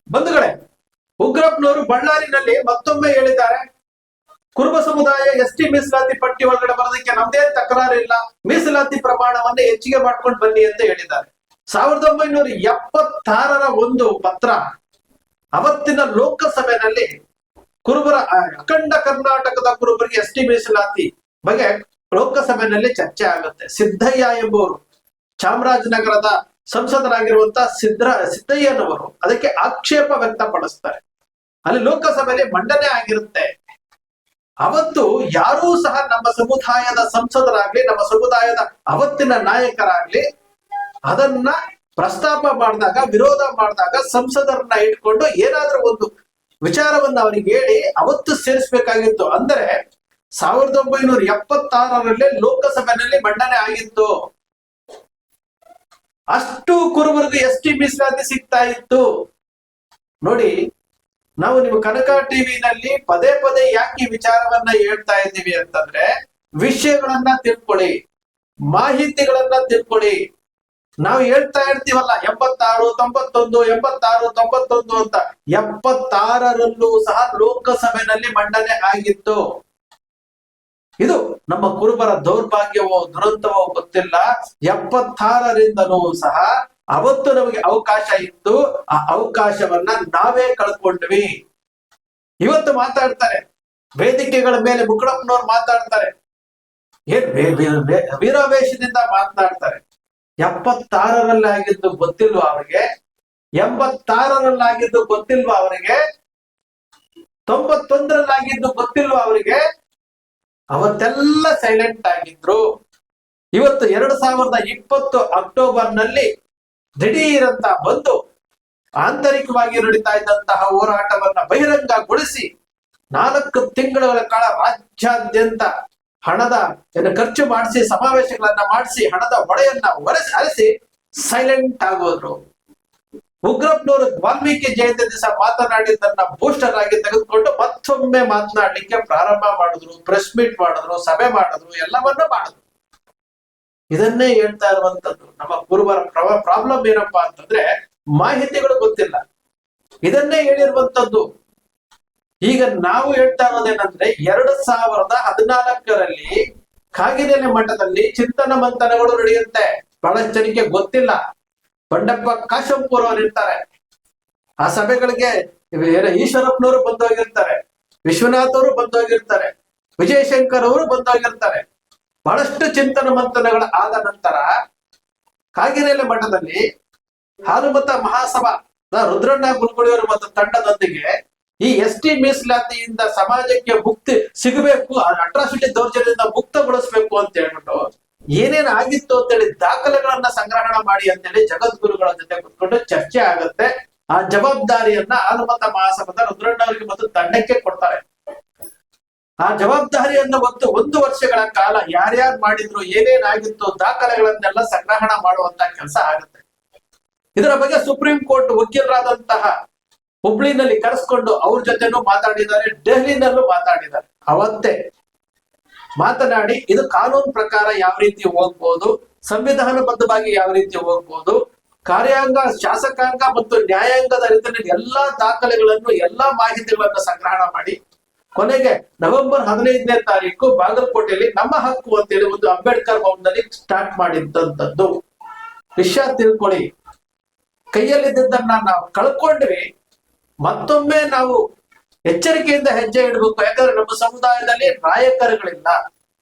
ಬಂಧುಗಳೇ, ಉಗ್ರಪ್ಪನವರು ಬಳ್ಳಾರಿನಲ್ಲಿ ಮತ್ತೊಮ್ಮೆ ಹೇಳಿದ್ದಾರೆ, ಕುರುಬ ಸಮುದಾಯ ಎಸ್ಟಿ ಮೀಸಲಾತಿ ಪಟ್ಟಿ ಒಳಗಡೆ ಬರೋದಕ್ಕೆ ನಮ್ದೇ ತಕರಾರಿಲ್ಲ, ಮೀಸಲಾತಿ ಪ್ರಮಾಣವನ್ನೇ ಹೆಚ್ಚಿಗೆ ಮಾಡ್ಕೊಂಡು ಬನ್ನಿ ಅಂತ ಹೇಳಿದ್ದಾರೆ. 1976ರ ಒಂದು ಪತ್ರ ಅವತ್ತಿನ ಲೋಕಸಭೆಯಲ್ಲಿ ಕುರುಬರ ಅಖಂಡ ಕರ್ನಾಟಕದ ಕುರುಬರಿಗೆ ಎಸ್ಟಿ ಮೀಸಲಾತಿ ಬಗ್ಗೆ ಲೋಕಸಭೆಯಲ್ಲಿ ಚರ್ಚೆ ಆಗುತ್ತೆ. ಸಿದ್ದಯ್ಯ ಎಂಬುವರು, ಚಾಮರಾಜನಗರದ ಸಂಸದರಾಗಿರುವಂತಹ ಸಿದ್ದಯ್ಯನವರು ಅದಕ್ಕೆ ಆಕ್ಷೇಪ ವ್ಯಕ್ತಪಡಿಸ್ತಾರೆ. ಅಲ್ಲಿ ಲೋಕಸಭೆಯಲ್ಲಿ ಮಂಡನೆ ಆಗಿರುತ್ತೆ. ಅವತ್ತು ಯಾರೂ ಸಹ ನಮ್ಮ ಸಮುದಾಯದ ಸಂಸದರಾಗ್ಲಿ, ನಮ್ಮ ಸಮುದಾಯದ ಅವತ್ತಿನ ನಾಯಕರಾಗ್ಲಿ ಅದನ್ನ ಪ್ರಸ್ತಾಪ ಮಾಡಿದಾಗ, ವಿರೋಧ ಮಾಡಿದಾಗ ಸಂಸದರನ್ನ ಇಟ್ಕೊಂಡು ಏನಾದ್ರೂ ಒಂದು ವಿಚಾರವನ್ನ ಅವರಿಗೆ ಹೇಳಿ ಅವತ್ತು ಸೇರಿಸಬೇಕಾಗಿತ್ತು. ಅಂದ್ರೆ 1976ರಲ್ಲಿ ಲೋಕಸಭೆಯಲ್ಲಿ ಮಂಡನೆ ಆಗಿತ್ತು. ಅಷ್ಟು ಕುರುಬರಿಗೆ ಎಸ್ಟಿ ಮೀಸಲಾತಿ ಸಿಗ್ತಾ ಇತ್ತು. ನೋಡಿ, ನಾವು ನಿಮ್ಮ ಕನಕ ಟಿವಿನಲ್ಲಿ ಪದೇ ಪದೇ ಯಾಕೆ ಈ ವಿಚಾರವನ್ನ ಹೇಳ್ತಾ ಇದ್ದೀವಿ ಅಂತಂದ್ರೆ, ವಿಷಯಗಳನ್ನ ತಿಳ್ಕೊಳ್ಳಿ, ಮಾಹಿತಿಗಳನ್ನ ತಿಳ್ಕೊಳ್ಳಿ. ನಾವು ಹೇಳ್ತಾ ಇರ್ತೀವಲ್ಲ 86, 91, 86, 91 ಅಂತ. 76ರಲ್ಲೂ ಸಹ ಲೋಕಸಭೆಯಲ್ಲಿ ಮಂಡನೆ ಆಗಿತ್ತು. ಇದು ನಮ್ಮ ಕುರುಬರ ದೌರ್ಭಾಗ್ಯವೋ ದುರಂತವೋ ಗೊತ್ತಿಲ್ಲ. 76ರಿಂದನೂ ಸಹ ಅವತ್ತು ನಮಗೆ ಅವಕಾಶ ಇತ್ತು. ಆ ಅವಕಾಶವನ್ನ ನಾವೇ ಕಳ್ಕೊಂಡ್ವಿ. ಇವತ್ತು ಮಾತಾಡ್ತಾರೆ, ವೇದಿಕೆಗಳ ಮೇಲೆ ಮುಕ್ಕಳಪ್ಪನವ್ರು ಮಾತಾಡ್ತಾರೆ, ವೀರಾವೇಶದಿಂದ ಮಾತನಾಡ್ತಾರೆ. 76ರಲ್ಲಿ ಆಗಿದ್ದು ಗೊತ್ತಿಲ್ವಾ ಅವರಿಗೆ? 86ರಲ್ಲಿ ಆಗಿದ್ದು ಗೊತ್ತಿಲ್ವಾ ಅವರಿಗೆ? 91ರಲ್ಲಿ ಆಗಿದ್ದು ಗೊತ್ತಿಲ್ವಾ ಅವರಿಗೆ? ಅವತ್ತೆಲ್ಲ ಸೈಲೆಂಟ್ ಆಗಿದ್ರು. ಇವತ್ತು 2020 ಅಕ್ಟೋಬರ್ನಲ್ಲಿ ದಿಢೀರಂತ ಬಂದು ಆಂತರಿಕವಾಗಿ ನಡೀತಾ ಇದ್ದಂತಹ ಹೋರಾಟವನ್ನ ಬಹಿರಂಗಗೊಳಿಸಿ 4 ತಿಂಗಳ ಕಾಲ ರಾಜ್ಯಾದ್ಯಂತ ಹಣದ ಖರ್ಚು ಮಾಡಿಸಿ, ಸಮಾವೇಶಗಳನ್ನ ಮಾಡಿಸಿ, ಹಣದ ಹೊಳೆಯನ್ನ ಅರಸಿ ಸೈಲೆಂಟ್ ಆಗೋದ್ರು. ಉಗ್ರಪ್ಪನವರು ವಾಲ್ಮೀಕಿ ಜಯಂತಿ ದಿವಸ ಮಾತನಾಡಿದ್ದನ್ನ ಬೂಸ್ಟರ್ ಆಗಿ ತೆಗೆದುಕೊಂಡು ಮತ್ತೊಮ್ಮೆ ಮಾತನಾಡ್ಲಿಕ್ಕೆ ಪ್ರಾರಂಭ ಮಾಡಿದ್ರು. ಪ್ರೆಸ್ ಮೀಟ್ ಮಾಡಿದ್ರು, ಸಭೆ ಮಾಡಿದ್ರು, ಎಲ್ಲವನ್ನೂ ಮಾಡಿದ್ರು. ಇದನ್ನೇ ಹೇಳ್ತಾ ಇರುವಂತದ್ದು. ನಮ್ಮ ಕುರುಬರ ಪ್ರಾಬ್ಲಮ್ ಏನಪ್ಪಾ ಅಂತಂದ್ರೆ ಮಾಹಿತಿಗಳು ಗೊತ್ತಿಲ್ಲ. ಇದನ್ನೇ ಹೇಳಿರುವಂತದ್ದು. ಈಗ ನಾವು ಹೇಳ್ತಾ ಇರೋದೇನಂದ್ರೆ 2014ರಲ್ಲಿ ಕಾಗಿನೆಲೆ ಮಠದಲ್ಲಿ ಚಿಂತನ ಮಂಥನಗಳು ನಡೆಯುತ್ತೆ. ಬಹಳಷ್ಟು ಜನಕ್ಕೆ ಗೊತ್ತಿಲ್ಲ. ಬಂಡಪ್ಪ ಕಾಶಂಪುರ್ ಅವರು ಇರ್ತಾರೆ. ಆ ಸಭೆಗಳಿಗೆ ಈಶ್ವರಪ್ಪನವರು ಬಂದೋಗಿರ್ತಾರೆ, ವಿಶ್ವನಾಥ್ ಅವರು ಬಂದೋಗಿರ್ತಾರೆ, ವಿಜಯಶಂಕರ್ ಅವರು ಬಂದೋಗಿರ್ತಾರೆ. ಬಹಳಷ್ಟು ಚಿಂತನ ಮಂಥನಗಳ ಆದ ನಂತರ ಕಾಗಿನೆಲೆ ಮಠದಲ್ಲಿ ಹಾಲುಮತ ಮಹಾಸಭಾ ರುದ್ರಣ್ಣ ಗುರುಗುಳಿಯವರು ಮತ್ತು ತಂಡದೊಂದಿಗೆ ಈ ಎಸ್ಟಿ ಮೀಸಲಾತಿಯಿಂದ ಸಮಾಜಕ್ಕೆ ಮುಕ್ತಿ ಸಿಗಬೇಕು, ಅಟ್ರಾಸಿಟಿ ದೌರ್ಜನ್ಯದಿಂದ ಮುಕ್ತಗೊಳಿಸ್ಬೇಕು ಅಂತ ಹೇಳ್ಬಿಟ್ಟು ಏನೇನ್ ಆಗಿತ್ತು ಅಂತೇಳಿ ದಾಖಲೆಗಳನ್ನ ಸಂಗ್ರಹಣ ಮಾಡಿ ಅಂತೇಳಿ ಜಗದ್ಗುರುಗಳ ಜೊತೆ ಕುತ್ಕೊಂಡು ಚರ್ಚೆ ಆಗತ್ತೆ. ಆ ಜವಾಬ್ದಾರಿಯನ್ನ ಹಾಲುಮತ ಮಹಾಸಭಾದ ರುದ್ರಣ್ಣ ಅವರಿಗೆ ಮತ್ತು ತಂಡಕ್ಕೆ ಕೊಡ್ತಾರೆ. ಆ ಜವಾಬ್ದಾರಿಯನ್ನ ಹೊತ್ತು 1 ವರ್ಷಗಳ ಕಾಲ ಯಾರ್ಯಾರು ಮಾಡಿದ್ರು, ಏನೇನಾಗಿತ್ತು ದಾಖಲೆಗಳನ್ನೆಲ್ಲ ಸಂಗ್ರಹಣ ಮಾಡುವಂತ ಕೆಲಸ ಆಗುತ್ತೆ. ಇದರ ಬಗ್ಗೆ ಸುಪ್ರೀಂ ಕೋರ್ಟ್ ವಕೀಲರಾದಂತಹ ಹುಬ್ಳಿನಲ್ಲಿ ಕರೆಸ್ಕೊಂಡು ಅವ್ರ ಜೊತೆನೂ ಮಾತಾಡಿದ್ದಾರೆ, ಡೆಹಲಿನಲ್ಲೂ ಮಾತಾಡಿದ್ದಾರೆ. ಅವತ್ತೇ ಮಾತನಾಡಿ ಇದು ಕಾನೂನು ಪ್ರಕಾರ ಯಾವ ರೀತಿ ಹೋಗ್ಬೋದು, ಸಂವಿಧಾನಬದ್ಧವಾಗಿ ಯಾವ ರೀತಿ ಹೋಗ್ಬೋದು, ಕಾರ್ಯಾಂಗ, ಶಾಸಕಾಂಗ ಮತ್ತು ನ್ಯಾಯಾಂಗದ ರೀತಿಯಲ್ಲಿ ಎಲ್ಲಾ ದಾಖಲೆಗಳನ್ನು, ಎಲ್ಲಾ ಮಾಹಿತಿಗಳನ್ನು ಸಂಗ್ರಹಣ ಮಾಡಿ ಕೊನೆಗೆ ನವೆಂಬರ್ 15ನೇ ತಾರೀಕು ಬಾಗಲಕೋಟೆಯಲ್ಲಿ ನಮ್ಮ ಹಕ್ಕು ಅಂತೇಳಿ ಒಂದು ಅಂಬೇಡ್ಕರ್ ಭವನದಲ್ಲಿ ಸ್ಟಾರ್ಟ್ ಮಾಡಿದ್ದಂಥದ್ದು. ವಿಷಯ ತಿಳ್ಕೊಳ್ಳಿ. ಕೈಯಲ್ಲಿದ್ದನ್ನ ನಾವು ಕಳ್ಕೊಂಡ್ವಿ. ಮತ್ತೊಮ್ಮೆ ನಾವು ಎಚ್ಚರಿಕೆಯಿಂದ ಹೆಜ್ಜೆ ಇಡಬೇಕು. ಯಾಕಂದ್ರೆ ನಮ್ಮ ಸಮುದಾಯದಲ್ಲಿ ನಾಯಕರುಗಳಿಲ್ಲ,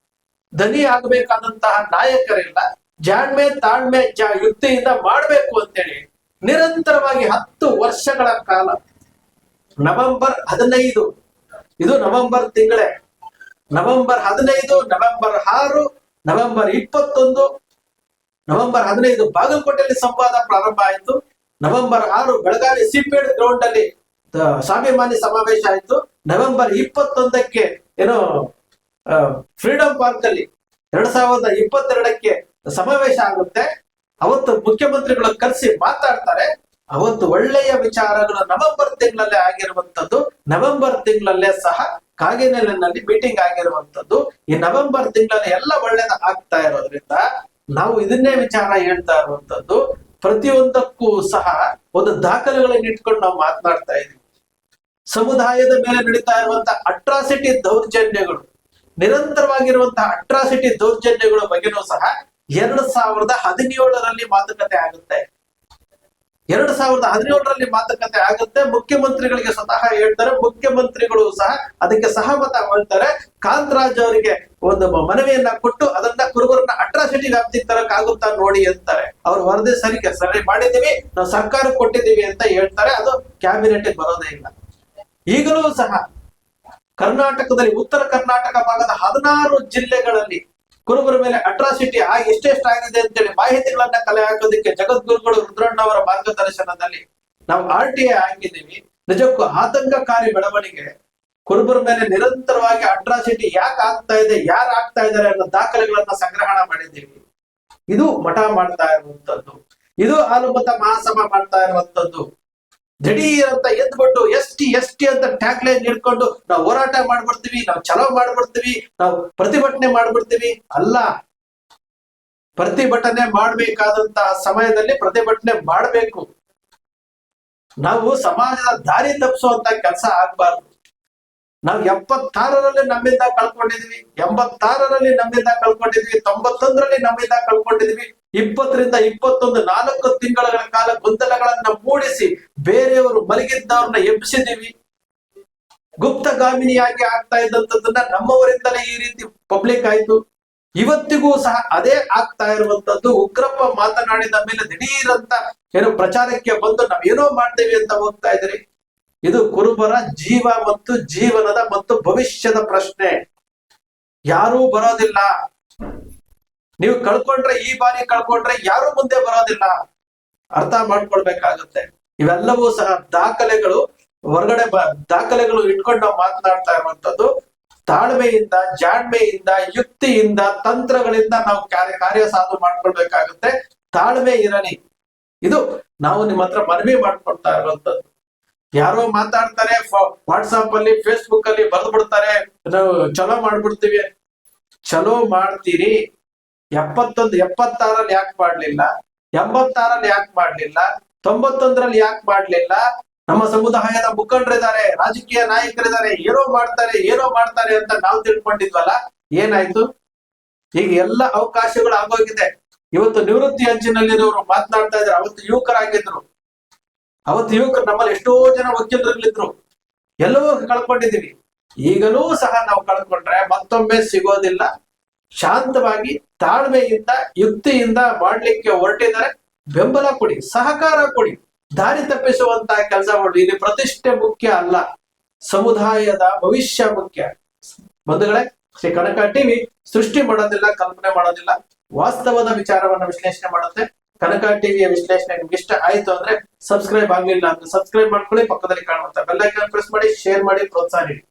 ದನಿ ಆಗಬೇಕಾದಂತಹ ನಾಯಕರಿಲ್ಲ. ಜಾಣ್ಮೆ, ತಾಳ್ಮೆ, ಯುಕ್ತಿಯಿಂದ ಮಾಡಬೇಕು ಅಂತೇಳಿ ನಿರಂತರವಾಗಿ 10 ವರ್ಷಗಳ ಕಾಲ ನವೆಂಬರ್ 15, ಇದು ನವೆಂಬರ್ ತಿಂಗಳೇ, ನವೆಂಬರ್ 15, ನವೆಂಬರ್ 6, ನವೆಂಬರ್ 21, ನವೆಂಬರ್ 15 ಬಾಗಲಕೋಟೆಯಲ್ಲಿ ಸಂವಾದ ಪ್ರಾರಂಭ ಆಯಿತು. ನವೆಂಬರ್ 6 ಬೆಳಗಾವಿ ಸಿಪೇಡ್ ಗ್ರೌಂಡ್ ಅಲ್ಲಿ ಸ್ವಾಭಿಮಾನಿ ಸಮಾವೇಶ ಆಯಿತು. ನವೆಂಬರ್ 21ಕ್ಕೆ ಏನೋ ಫ್ರೀಡಂ ಪಾರ್ಕ್ ಅಲ್ಲಿ 2022ಕ್ಕೆ ಸಮಾವೇಶ ಆಗುತ್ತೆ. ಅವತ್ತು ಮುಖ್ಯಮಂತ್ರಿಗಳು ಕರೆಸಿ ಮಾತಾಡ್ತಾರೆ. ಅವತ್ತು ಒಳ್ಳೆಯ ವಿಚಾರಗಳು ನವೆಂಬರ್ ತಿಂಗಳಲ್ಲೇ ಆಗಿರುವಂತದ್ದು. ನವೆಂಬರ್ ತಿಂಗಳಲ್ಲೇ ಸಹ ಕಾಗಿನೆಲೆನಲ್ಲಿ ಮೀಟಿಂಗ್ ಆಗಿರುವಂತದ್ದು. ಈ ನವೆಂಬರ್ ತಿಂಗಳಲ್ಲಿ ಎಲ್ಲ ಒಳ್ಳೇದ ಆಗ್ತಾ ಇರೋದ್ರಿಂದ ನಾವು ಇದನ್ನೇ ವಿಚಾರ ಹೇಳ್ತಾ ಇರುವಂತದ್ದು. ಪ್ರತಿಯೊಂದಕ್ಕೂ ಸಹ ಒಂದು ದಾಖಲೆಗಳನ್ನು ಇಟ್ಕೊಂಡು ನಾವು ಮಾತನಾಡ್ತಾ ಇದ್ದೀವಿ. ಸಮುದಾಯದ ಮೇಲೆ ನಡೀತಾ ಇರುವಂತಹ ಅಟ್ರಾಸಿಟಿ ದೌರ್ಜನ್ಯಗಳು, ನಿರಂತರವಾಗಿರುವಂತಹ ಅಟ್ರಾಸಿಟಿ ದೌರ್ಜನ್ಯಗಳ ಬಗ್ಗೆನೂ ಸಹ 2017ರಲ್ಲಿ ಮಾತುಕತೆ ಆಗುತ್ತೆ. 2017ರಲ್ಲಿ ಮಾತುಕತೆ ಆಗುತ್ತೆ. ಮುಖ್ಯಮಂತ್ರಿಗಳಿಗೆ ಸ್ವತಃ ಹೇಳ್ತಾರೆ, ಮುಖ್ಯಮಂತ್ರಿಗಳು ಸಹ ಅದಕ್ಕೆ ಸಹಮತ ಮಾಡ್ತಾರೆ. ಕಾಂತರಾಜ್ ಅವರಿಗೆ ಒಂದು ಮನವಿಯನ್ನ ಕೊಟ್ಟು ಅದನ್ನ ಕುರುಬರನ್ನ ಅಟ್ರಾಸಿಟಿ ವ್ಯಾಪ್ತಿಗೆ ತರಕಾಗುತ್ತಾ ನೋಡಿ ಅಂತಾರೆ. ಅವ್ರು ವರದಿ ಸರಿ ಮಾಡಿದೀವಿ, ನಾವು ಸರ್ಕಾರಕ್ಕೆ ಕೊಟ್ಟಿದ್ದೀವಿ ಅಂತ ಹೇಳ್ತಾರೆ. ಅದು ಕ್ಯಾಬಿನೆಟ್ ಬರೋದೇ ಇಲ್ಲ. ಈಗಲೂ ಸಹ ಕರ್ನಾಟಕದಲ್ಲಿ ಉತ್ತರ ಕರ್ನಾಟಕ ಭಾಗದ 16 ಜಿಲ್ಲೆಗಳಲ್ಲಿ ಕುರುಬರ ಮೇಲೆ ಅಟ್ರಾಸಿಟಿ ಎಷ್ಟೆಷ್ಟಾಗಿದೆ ಅಂತೇಳಿ ಮಾಹಿತಿಗಳನ್ನ ಕಲೆ ಹಾಕೋದಕ್ಕೆ ಜಗದ್ಗುರುಗಳು ರುದ್ರಣ್ಣ ಅವರ ಮಾರ್ಗದರ್ಶನದಲ್ಲಿ ನಾವು RTI ಹಾಕಿದ್ದೀವಿ. ನಿಜಕ್ಕೂ ಆತಂಕಕಾರಿ ಬೆಳವಣಿಗೆ. ಕುರುಬರ ಮೇಲೆ ನಿರಂತರವಾಗಿ ಅಟ್ರಾಸಿಟಿ ಯಾಕೆ ಆಗ್ತಾ ಇದೆ, ಯಾರು ಆಗ್ತಾ ಇದ್ದಾರೆ ಅನ್ನೋ ದಾಖಲೆಗಳನ್ನ ಸಂಗ್ರಹಣ ಮಾಡಿದ್ದೀವಿ. ಇದು ಮಠ ಮಾಡ್ತಾ ಇರುವಂತದ್ದು, ಇದು ಹಾಲುಮತ ಮಹಾಸಭಾ ಮಾಡ್ತಾ ಇರುವಂತದ್ದು. ದಿಢೀರ್ ಅಂತ ಎದ್ಬಿಟ್ಟು ಎಸ್ ಟಿ ಅಂತ ಟ್ಯಾಗ್ ಲೈನ್ ಹಿಡ್ಕೊಂಡು ನಾವು ಹೋರಾಟ ಮಾಡ್ಬಿಡ್ತೀವಿ, ನಾವು ಚಲೋ ಮಾಡ್ಬಿಡ್ತೀವಿ, ನಾವು ಪ್ರತಿಭಟನೆ ಮಾಡ್ಬಿಡ್ತೀವಿ. ಅಲ್ಲ, ಪ್ರತಿಭಟನೆ ಮಾಡ್ಬೇಕಾದಂತಹ ಸಮಯದಲ್ಲಿ ಪ್ರತಿಭಟನೆ ಮಾಡ್ಬೇಕು. ನಾವು ಸಮಾಜದ ದಾರಿ ತಪ್ಪಿಸುವಂತ ಕೆಲಸ ಆಗ್ಬಾರ್ದು. ನಾವು 76ರಲ್ಲಿ ನಮ್ಮಿಂದ ಕಳ್ಕೊಂಡಿದ್ವಿ, 86ರಲ್ಲಿ ನಮ್ಮಿಂದ ಕಳ್ಕೊಂಡಿದ್ವಿ, 91ರಲ್ಲಿ ನಮ್ಮಿಂದ ಕಳ್ಕೊಂಡಿದ್ವಿ. 20ರಿಂದ 21 4 ತಿಂಗಳ ಕಾಲ ಗೊಂದಲಗಳನ್ನ ಮೂಡಿಸಿ ಬೇರೆಯವರು ಮಲಗಿದ್ದವ್ರನ್ನ ಎಬ್ಬಿಸಿದೀವಿ. ಗುಪ್ತಗಾಮಿನಿಯಾಗಿ ಆಗ್ತಾ ಇದ್ದಂಥದ್ದನ್ನ ನಮ್ಮವರಿಂದಲೇ ಈ ರೀತಿ ಪಬ್ಲಿಕ್ ಆಯ್ತು. ಇವತ್ತಿಗೂ ಸಹ ಅದೇ ಆಗ್ತಾ ಇರುವಂತದ್ದು. ಉಗ್ರಪ್ಪ ಮಾತನಾಡಿದ ಮೇಲೆ ದಿಢೀರ್ ಅಂತ ಏನೋ ಪ್ರಚಾರಕ್ಕೆ ಬಂದು ನಾವೇನೋ ಮಾಡ್ತೇವೆ ಅಂತ ಹೋಗ್ತಾ ಇದ್ರಿ. ಇದು ಕುರುಬರ ಜೀವ ಮತ್ತು ಜೀವನದ ಮತ್ತು ಭವಿಷ್ಯದ ಪ್ರಶ್ನೆ. ಯಾರೂ ಬರೋದಿಲ್ಲ. ನೀವು ಕಳ್ಕೊಂಡ್ರೆ, ಈ ಬಾರಿ ಕಳ್ಕೊಂಡ್ರೆ ಯಾರು ಮುಂದೆ ಬರೋದಿಲ್ಲ. ಅರ್ಥ ಮಾಡ್ಕೊಳ್ಬೇಕಾಗುತ್ತೆ. ಇವೆಲ್ಲವೂ ಸಹ ದಾಖಲೆಗಳು, ಹೊರಗಡೆ ದಾಖಲೆಗಳು ಇಟ್ಕೊಂಡು ನಾವು ಮಾತನಾಡ್ತಾ ಇರುವಂತದ್ದು. ತಾಳ್ಮೆಯಿಂದ, ಜಾಣ್ಮೆಯಿಂದ, ಯುಕ್ತಿಯಿಂದ, ತಂತ್ರಗಳಿಂದ ನಾವು ಕಾರ್ಯ ಸಾಧು ಮಾಡ್ಕೊಳ್ಬೇಕಾಗುತ್ತೆ. ತಾಳ್ಮೆ ಇರಲಿ. ಇದು ನಾವು ನಿಮ್ಮ ಹತ್ರ ಮನವಿ ಮಾಡ್ಕೊಳ್ತಾ ಇರುವಂತದ್ದು. ಯಾರೋ ಮಾತಾಡ್ತಾರೆ, ವಾಟ್ಸಾಪ್ ಅಲ್ಲಿ ಫೇಸ್ಬುಕ್ ಅಲ್ಲಿ ಬರೆದು ಬಿಡ್ತಾರೆ, ನಾವು ಚಲೋ ಮಾಡ್ಬಿಡ್ತೀವಿ. ಚಲೋ ಮಾಡ್ತೀರಿ. 76ರಲ್ಲಿ ಯಾಕೆ ಮಾಡ್ಲಿಲ್ಲ, 86ರಲ್ಲಿ ಯಾಕೆ ಮಾಡ್ಲಿಲ್ಲ, 91ರಲ್ಲಿ ಯಾಕೆ ಮಾಡ್ಲಿಲ್ಲ? ನಮ್ಮ ಸಮುದಾಯದ ಮುಖಂಡರಿದ್ದಾರೆ, ರಾಜಕೀಯ ನಾಯಕರಿದ್ದಾರೆ, ಏನೋ ಮಾಡ್ತಾರೆ ಅಂತ ನಾವು ತಿಳ್ಕೊಂಡಿದ್ವಲ್ಲ. ಏನಾಯ್ತು? ಈಗ ಎಲ್ಲ ಅವಕಾಶಗಳು ಆಗೋಗಿದೆ. ಇವತ್ತು ನಿವೃತ್ತಿ ಅಂಚಿನಲ್ಲಿರೋರು ಮಾತನಾಡ್ತಾ ಇದ್ದಾರೆ. ಅವತ್ತು ಯುವಕರಾಗಿದ್ರು. ಅವತ್ತು ಯುವಕರು ನಮ್ಮಲ್ಲಿ ಎಷ್ಟೋ ಜನ ವಕೀಲರುಗಳಿದ್ರು. ಎಲ್ಲವೂ ಕಳ್ಕೊಂಡಿದೀವಿ. ಈಗಲೂ ಸಹ ನಾವು ಕಳ್ಕೊಂಡ್ರೆ ಮತ್ತೊಮ್ಮೆ ಸಿಗೋದಿಲ್ಲ. ಶಾಂತವಾಗಿ, ತಾಳ್ಮೆಯಿಂದ, ಯುಕ್ತಿಯಿಂದ ಮಾಡ್ಲಿಕ್ಕೆ ಹೊರಟಿದ್ದಾರೆ. ಬೆಂಬಲ ಕೊಡಿ, ಸಹಕಾರ ಕೊಡಿ. ದಾರಿ ತಪ್ಪಿಸುವಂತಹ ಕೆಲಸ ಮಾಡಿ. ಇಲ್ಲಿ ಪ್ರತಿಷ್ಠೆ ಮುಖ್ಯ ಅಲ್ಲ, ಸಮುದಾಯದ ಭವಿಷ್ಯ ಮುಖ್ಯ. ಬಂಧುಗಳೇ, ಶ್ರೀ ಕನಕ ಟಿವಿ ಸೃಷ್ಟಿ ಮಾಡೋದಿಲ್ಲ, ಕಲ್ಪನೆ ಮಾಡೋದಿಲ್ಲ, ವಾಸ್ತವದ ವಿಚಾರವನ್ನ ವಿಶ್ಲೇಷಣೆ ಮಾಡುತ್ತೆ. ಕನಕ ಟಿವಿಯ ವಿಶ್ಲೇಷಣೆ ನಿಮ್ಗೆ ಇಷ್ಟ ಆಯ್ತು ಅಂದ್ರೆ ಸಬ್ಸ್ಕ್ರೈಬ್ ಆಗ್ಲಿಲ್ಲ ಅಂದ್ರೆ ಸಬ್ಸ್ಕ್ರೈಬ್ ಮಾಡ್ಕೊಳ್ಳಿ. ಪಕ್ಕದಲ್ಲಿ ಕಾಣುವಂತ ಬೆಲ್ ಐಕಾನ್ ಪ್ರೆಸ್ ಮಾಡಿ, ಶೇರ್ ಮಾಡಿ, ಪ್ರೋತ್ಸಾಹ ನೀಡಿ.